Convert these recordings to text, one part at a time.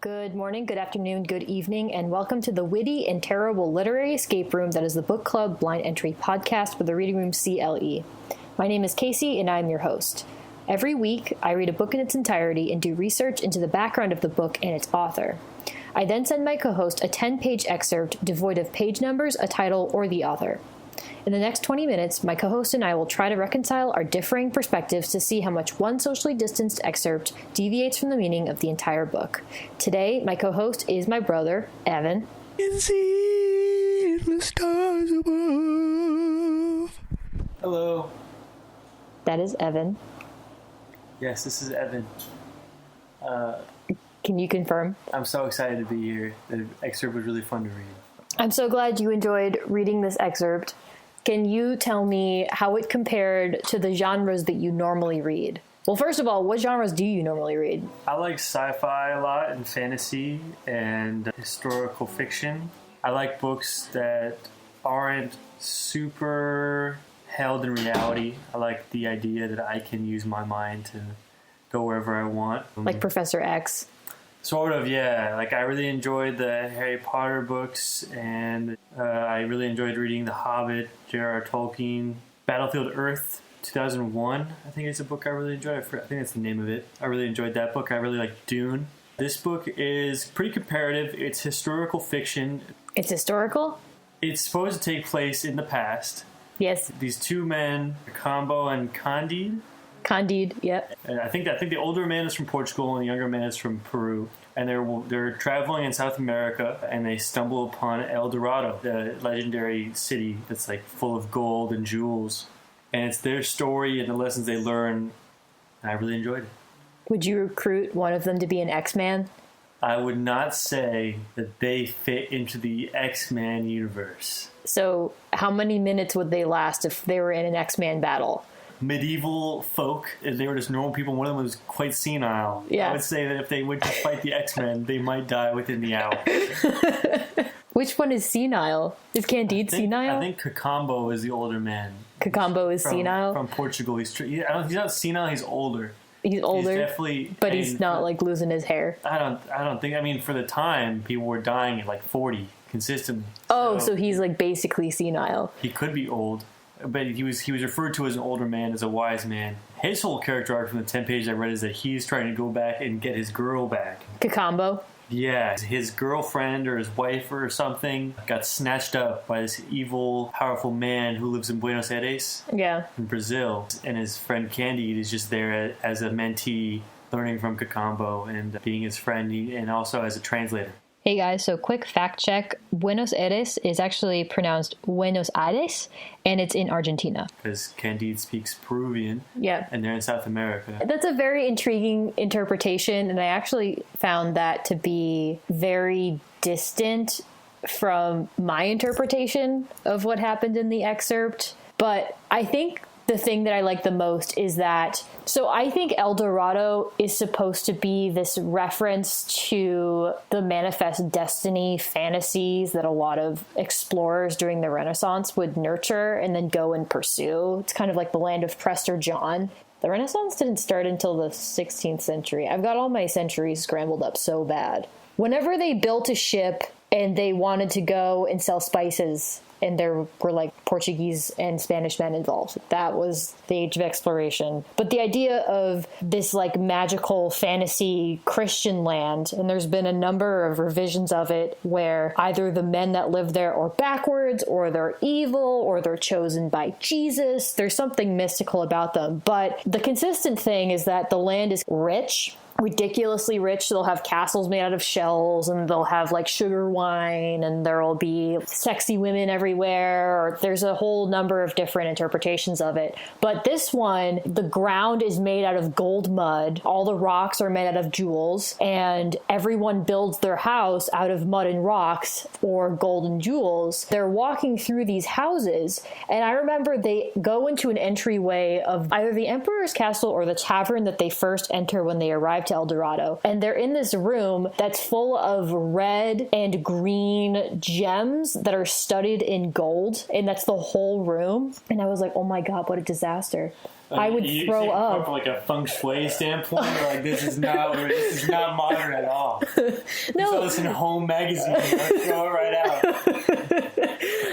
Good morning, good afternoon, good evening, and welcome to the witty and terrible literary escape room that is the Book Club Blind Entry podcast for the Reading Room CLE. My name is Casey, and I'm your host. Every week, I read a book in its entirety and do research into the background of the book and its author. I then send my co-host a 10-page excerpt devoid of page numbers, a title, or the author. In the next 20 minutes, my co-host and I will try to reconcile our differing perspectives to see how much one socially distanced excerpt deviates from the meaning of the entire book. Today, my co-host is my brother, Evan. And see the stars above. Hello. That is Evan. Yes, this is Evan. Can you confirm? I'm so excited to be here. The excerpt was really fun to read. I'm so glad you enjoyed reading this excerpt. Can you tell me how it compared to the genres that you normally read? Well, first of all, what genres do you normally read? I like sci-fi a lot and fantasy and historical fiction. I like books that aren't super held in reality. I like the idea that I can use my mind to go wherever I want. Like Professor X? Sort of, yeah. Like, I really enjoyed the Harry Potter books, and I really enjoyed reading The Hobbit, J.R.R. Tolkien. Battlefield Earth, 2001, I think it's a book I really enjoyed. I think that's the name of it. I really enjoyed that book. I really like Dune. This book is pretty comparative. It's historical fiction. It's historical? It's supposed to take place in the past. Yes. These two men, Combo and Candide. Candide, yep. And I think the older man is from Portugal and the younger man is from Peru. And they're traveling in South America, and they stumble upon El Dorado, the legendary city that's like full of gold and jewels. And it's their story and the lessons they learn. And I really enjoyed it. Would you recruit one of them to be an X-Man? I would not say that they fit into the X-Man universe. So how many minutes would they last if they were in an X-Man battle? Medieval folk, and they were just normal people. One of them was quite senile. Yeah. I would say that if they went to fight the X-Men, they might die within the hour. Which one is senile? Is Candide senile? I think Cacambo is the older man. Cacambo is senile? From Portugal. He's not senile, he's older. He's older, he's definitely, but he's not like losing his hair. I don't think. I mean, for the time, people were dying at like 40 consistently. Oh, so he's like basically senile. He could be old, but he was referred to as an older man, as a wise man. His whole character arc from the 10 pages I read is that he's trying to go back and get his girl back. Cacambo? Yeah, his girlfriend or his wife or something got snatched up by this evil, powerful man who lives in Buenos Aires, yeah, in Brazil. And his friend Candide is just there as a mentee, learning from Cacambo and being his friend, and also as a translator. Hey guys, so quick fact check. Buenos Aires is actually pronounced Buenos Aires, and it's in Argentina. Because Candide speaks Peruvian, yeah, and they're in South America. That's a very intriguing interpretation, and I actually found that to be very distant from my interpretation of what happened in the excerpt. But I think the thing that I like the most is that, so I think El Dorado is supposed to be this reference to the manifest destiny fantasies that a lot of explorers during the Renaissance would nurture and then go and pursue. It's kind of like the land of Prester John. The Renaissance didn't start until the 16th century. I've got all my centuries scrambled up so bad. Whenever they built a ship and they wanted to go and sell spices, and there were like Portuguese and Spanish men involved. That was the age of exploration. But the idea of this like magical fantasy Christian land, and there's been a number of revisions of it where either the men that live there are backwards, or they're evil, or they're chosen by Jesus. There's something mystical about them. But the consistent thing is that the land is rich, ridiculously rich. They'll have castles made out of shells, and they'll have like sugar wine, and there'll be sexy women everywhere. Or there's a whole number of different interpretations of it. But this one, the ground is made out of gold mud. All the rocks are made out of jewels, and everyone builds their house out of mud and rocks or golden jewels. They're walking through these houses, and I remember they go into an entryway of either the Emperor's Castle or the tavern that they first enter when they arrive to El Dorado. And they're in this room that's full of red and green gems that are studded in gold. And that's the whole room. And I was like, oh my God, what a disaster. I would throw up. From like a feng shui standpoint, like this is not modern at all. You saw this in Home magazine. Let's throw it right out.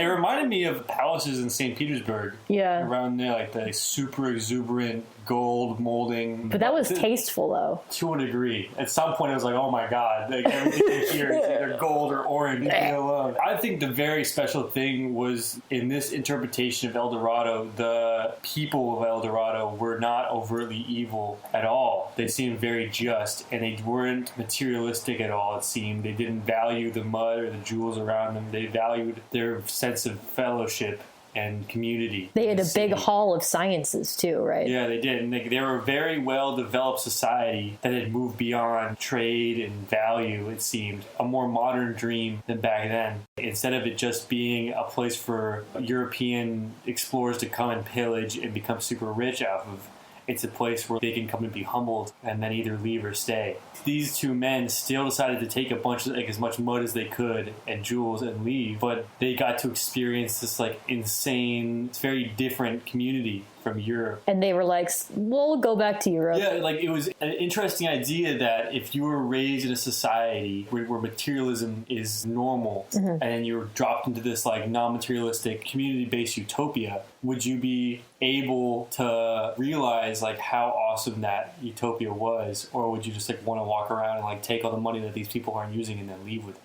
It reminded me of palaces in St. Petersburg. Yeah. Around there, like the super exuberant gold molding. But that was tasteful, though. To a degree. At some point, I was like, oh my God, like everything in here is either gold or orange. Leave me alone. I think the very special thing was in this interpretation of El Dorado, the people of El Dorado were not overtly evil at all. They seemed very just, and they weren't materialistic at all, it seemed. They didn't value the mud or the jewels around them. They valued their sense of fellowship and community. They had a big hall of sciences too, right? Yeah, they did. And they were a very well-developed society that had moved beyond trade and value, it seemed. A more modern dream than back then. Instead of it just being a place for European explorers to come and pillage and become super rich off of, it's a place where they can come and be humbled and then either leave or stay. These two men still decided to take a bunch of, like, as much mud as they could and jewels and leave, but they got to experience this like insane, it's very different community from Europe. And they were like, we'll go back to Europe. Yeah, like it was an interesting idea that if you were raised in a society where materialism is normal, and then you were dropped into this like non-materialistic community-based utopia, would you be able to realize like how awesome that utopia was, or would you just like want to walk around and like take all the money that these people aren't using and then leave with it?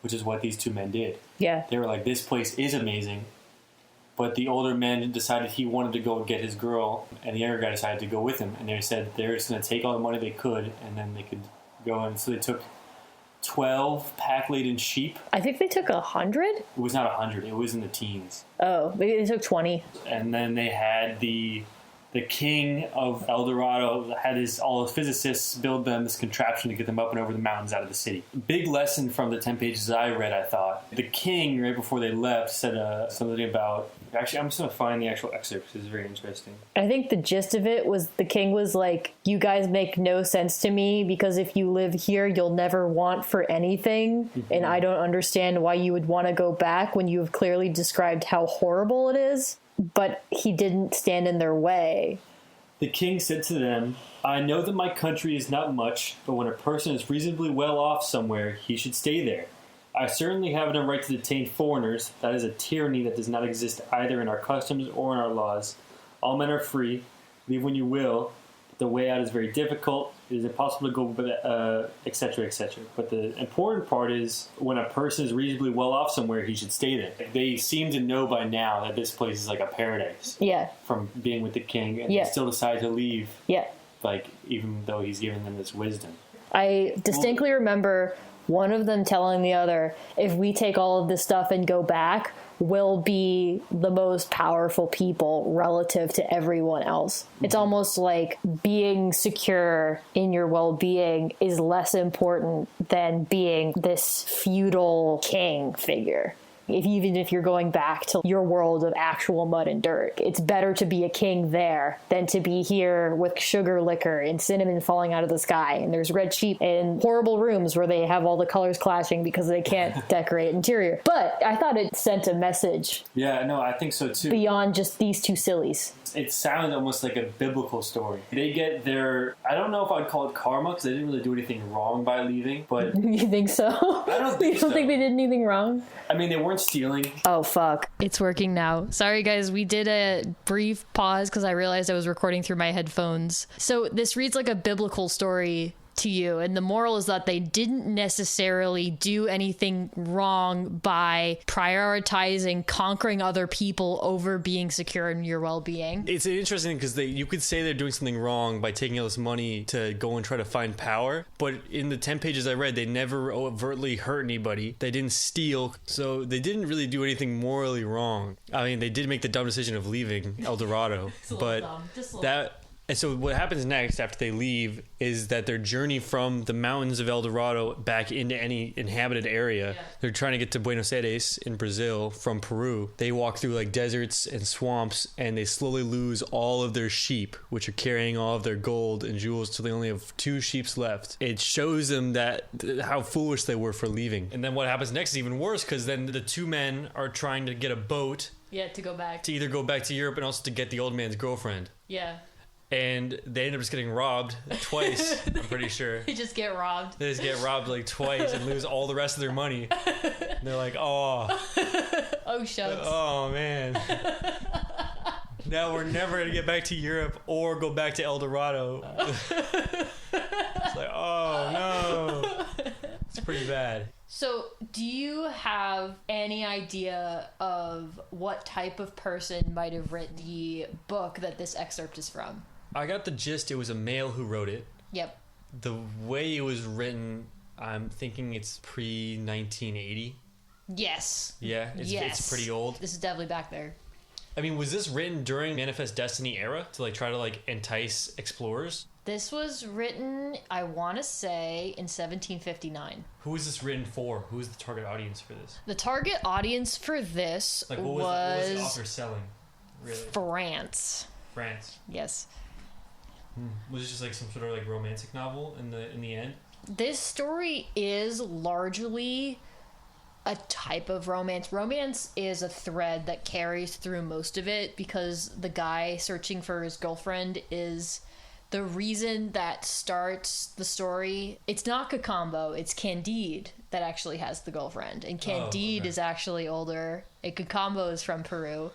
Which is what these two men did. Yeah. They were like, this place is amazing. But the older man decided he wanted to go and get his girl, and the younger guy decided to go with him. And they said they're just going to take all the money they could, and then they could go. And so they took 12 pack-laden sheep. I think they took 100? It was not 100. It was in the teens. Oh, maybe they took 20. And then they had the king of El Dorado had all his physicists build them this contraption to get them up and over the mountains out of the city. Big lesson from the 10 pages I read, I thought. The king, right before they left, said something about... Actually, I'm just going to find the actual excerpt because it's very interesting. I think the gist of it was the king was like, you guys make no sense to me because if you live here, you'll never want for anything. And I don't understand why you would want to go back when you have clearly described how horrible it is. But he didn't stand in their way. The king said to them, I know that my country is not much, but when a person is reasonably well off somewhere, he should stay there. I certainly have no right to detain foreigners. That is a tyranny that does not exist either in our customs or in our laws. All men are free. Leave when you will. The way out is very difficult. It is impossible to go, etc., etc. But the important part is when a person is reasonably well off somewhere, he should stay there. They seem to know by now that this place is like a paradise. Yeah. From being with the king, and they still decide to leave. Yeah. Like, even though he's giving them this wisdom. I distinctly remember one of them telling the other, if we take all of this stuff and go back, we'll be the most powerful people relative to everyone else. It's almost like being secure in your well-being is less important than being this feudal king figure. Even if you're going back to your world of actual mud and dirt, it's better to be a king there than to be here with sugar liquor and cinnamon falling out of the sky and there's red sheep and horrible rooms where they have all the colors clashing because they can't decorate interior. But I thought it sent a message. Yeah, no, I think so too. Beyond just these two sillies. It sounded almost like a biblical story. They get their, I don't know if I'd call it karma because they didn't really do anything wrong by leaving, but... You think so? I don't think so. You don't think they did anything wrong? I mean, they weren't stealing. Oh, fuck. It's working now. Sorry, guys. We did a brief pause because I realized I was recording through my headphones. So this reads like a biblical story to you, and the moral is that they didn't necessarily do anything wrong by prioritizing conquering other people over being secure in your well-being. It's interesting because you could say they're doing something wrong by taking all this money to go and try to find power, but in the 10 pages I read, they never overtly hurt anybody. They didn't steal, so they didn't really do anything morally wrong. I mean, they did make the dumb decision of leaving El Dorado, but that... And so what happens next after they leave is that their journey from the mountains of El Dorado back into any inhabited area, they're trying to get to Buenos Aires in Brazil from Peru. They walk through like deserts and swamps, and they slowly lose all of their sheep, which are carrying all of their gold and jewels till they only have 2 sheep left. It shows them that how foolish they were for leaving. And then what happens next is even worse, because then the 2 men are trying to get a boat. Yeah, to go back. To either go back to Europe and also to get the old man's girlfriend. Yeah. and they end up just getting robbed twice. I'm pretty sure. They just get robbed. They just get robbed like twice and lose all the rest of their money. And they're like, oh shucks. Oh man. Now we're never gonna get back to Europe or go back to El Dorado. It's like, oh no. It's pretty bad. So, do you have any idea of what type of person might have written the book that this excerpt is from? I got the gist. It was a male who wrote it. Yep. The way it was written, I'm thinking it's pre-1980. Yes. Yeah, it's pretty old. This is definitely back there. I mean, was this written during Manifest Destiny era to like try to like entice explorers? This was written, I want to say, in 1759. Who was this written for? Who was the target audience for this? The target audience for this like, what was the author selling? Really? France. France. Yes. Was it just like some sort of like romantic novel in the end? This story is largely a type of romance. Romance is a thread that carries through most of it because the guy searching for his girlfriend is the reason that starts the story. It's not Cacambo, it's Candide that actually has the girlfriend. And Candide is actually older. And Cacambo is from Peru.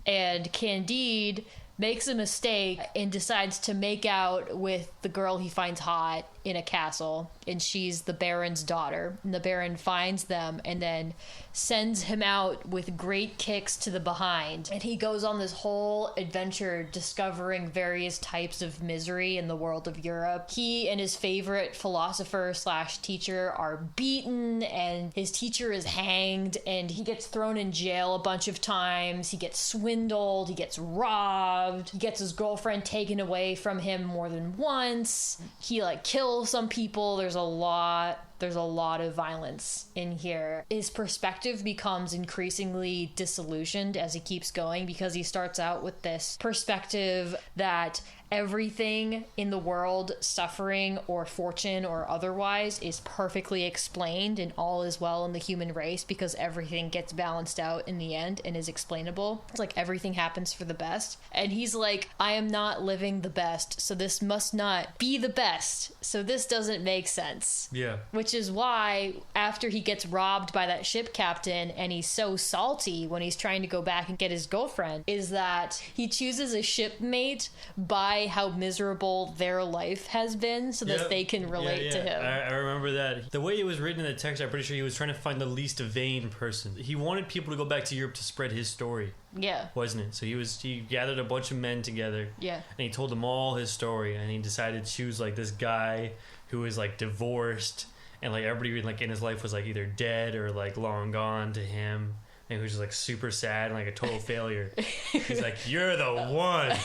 And Candide makes a mistake and decides to make out with the girl he finds hot in a castle, and she's the Baron's daughter. And the Baron finds them and then sends him out with great kicks to the behind. And he goes on this whole adventure discovering various types of misery in the world of Europe. He and his favorite philosopher / teacher are beaten, and his teacher is hanged, and he gets thrown in jail a bunch of times. He gets swindled, he gets robbed, he gets his girlfriend taken away from him more than once. He like kills some people. There's a lot of violence in here. His perspective becomes increasingly disillusioned as he keeps going because he starts out with this perspective that everything in the world, suffering or fortune or otherwise, is perfectly explained and all is well in the human race because everything gets balanced out in the end and is explainable. It's like everything happens for the best. And he's like, I am not living the best, so this must not be the best. So this doesn't make sense. Yeah. Which is why after he gets robbed by that ship captain and he's so salty when he's trying to go back and get his girlfriend, is that he chooses a shipmate by how miserable their life has been so that they can relate to him. I remember that. The way it was written in the text, I'm pretty sure he was trying to find the least vain person. He wanted people to go back to Europe to spread his story. Yeah. Wasn't it? So he gathered a bunch of men together. Yeah. And he told them all his story, and he decided to choose like this guy who was like divorced, and like everybody like in his life was like either dead or like long gone to him. And he was just like super sad and like a total failure. He's like, you're the one.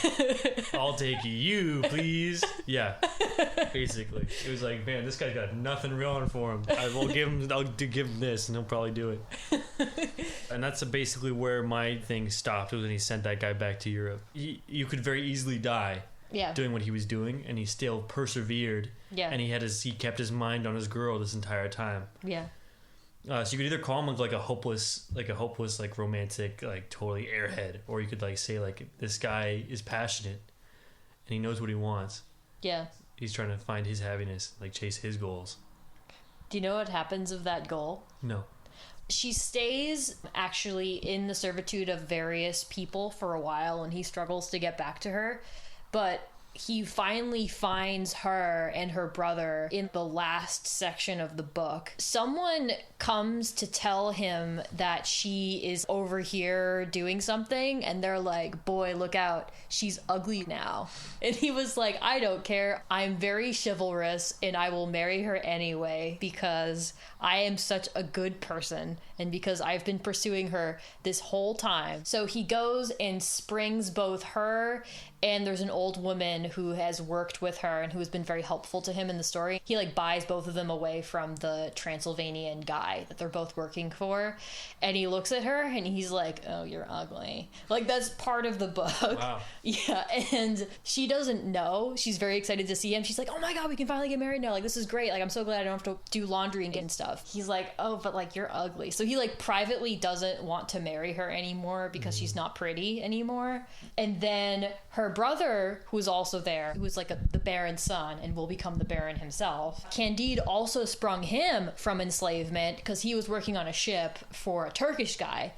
I'll take you, please. Yeah. Basically. It was like, man, this guy's got nothing going for him. I'll give him this and he'll probably do it. And that's basically where my thing stopped, was when he sent that guy back to Europe. You could very easily die doing what he was doing, and he still persevered. Yeah. And he kept his mind on his girl this entire time. Yeah. So you could either call him like a hopeless, like romantic, like totally airhead, or you could like say like this guy is passionate and he knows what he wants. Yeah. He's trying to find his happiness, like chase his goals. Do you know what happens of that goal? No. She stays actually in the servitude of various people for a while, and he struggles to get back to her, but he finally finds her and her brother in the last section of the book. Someone comes to tell him that she is over here doing something, and they're like, boy, look out, she's ugly now. And he was like, I don't care. I'm very chivalrous and I will marry her anyway because I am such a good person and because I've been pursuing her this whole time. So he goes and springs both her, and there's an old woman who has worked with her and who has been very helpful to him in the story. He like buys both of them away from the Transylvanian guy that they're both working for, and he looks at her and he's like, oh, you're ugly. Like, that's part of the book. Wow. Yeah. And she doesn't know. She's very excited to see him. She's like, oh my God, we can finally get married now. Like, this is great. Like, I'm so glad I don't have to do laundry and get stuff. He's like, oh, but like, you're ugly. So he like privately doesn't want to marry her anymore because she's not pretty anymore. And then her her brother, who's also there, who was like the Baron's son and will become the Baron himself, Candide also sprung him from enslavement because he was working on a ship for a Turkish guy.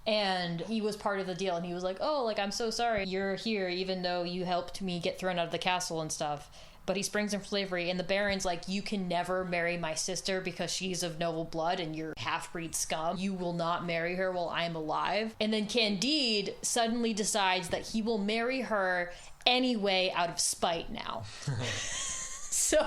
And he was part of the deal, and he was like, oh, like, I'm so sorry you're here, even though you helped me get thrown out of the castle and stuff. But he springs him from slavery, and the Baron's like, you can never marry my sister because she's of noble blood and you're half-breed scum. You will not marry her while I'm alive. And then Candide suddenly decides that he will marry her anyway out of spite now. So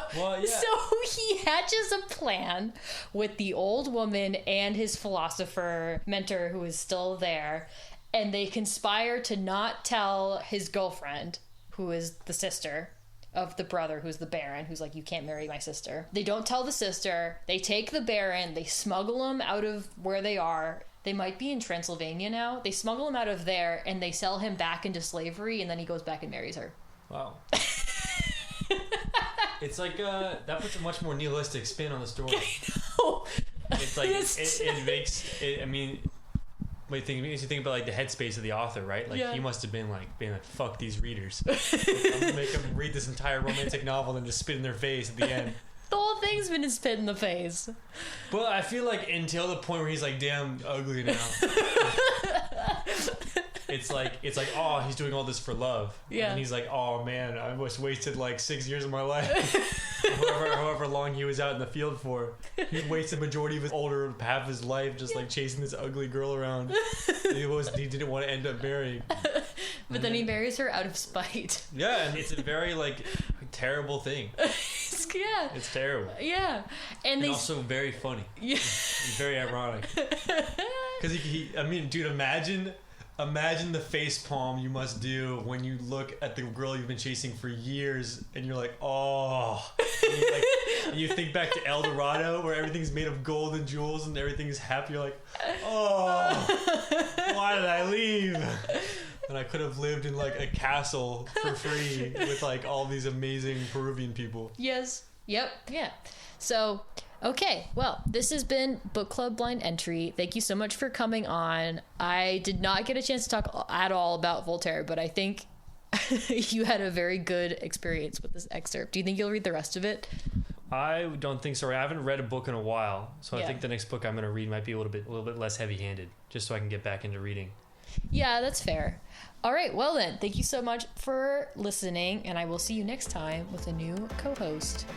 he hatches a plan with the old woman and his philosopher mentor who is still there, and they conspire to not tell his girlfriend, who is the sister of the brother who's the Baron, who's like, you can't marry my sister. They don't tell the sister. They take the Baron, they smuggle him out of where they are. They might be in Transylvania now. They smuggle him out of there and they sell him back into slavery, and then he goes back and marries her. Wow. It's like that puts a much more nihilistic spin on the story. I know. It's like it makes it, I mean, it makes you think about like the headspace of the author, right? Like he must have been like being like, fuck these readers. I'm gonna make them read this entire romantic novel and just spit in their face at the end. The whole thing's been a spit in the face. But I feel like until the point where he's like damn ugly now. It's like, oh, he's doing all this for love. Yeah. And he's like, oh man, I was wasted like 6 years of my life. however long he was out in the field for. He wasted the majority of his older half of his life just like chasing this ugly girl around. He didn't want to end up marrying. But then he marries her out of spite. Yeah, and it's a very like terrible thing. It's terrible. Yeah. And also very funny. Yeah. And very ironic. Because I mean, dude, imagine the face palm you must do when you look at the girl you've been chasing for years and you're like, oh. And you think back to El Dorado where everything's made of gold and jewels and everything's happy. You're like, oh, why did I leave? And I could have lived in like a castle for free with like all these amazing Peruvian people. Yes. Yep. Yeah. So, okay. Well, this has been Book Club Blind Entry. Thank you so much for coming on. I did not get a chance to talk at all about Voltaire, but I think you had a very good experience with this excerpt. Do you think you'll read the rest of it? I don't think so. I haven't read a book in a while, so I think the next book I'm going to read might be a little bit less heavy-handed, just so I can get back into reading. Yeah, that's fair. All right, well then, thank you so much for listening, and I will see you next time with a new co-host.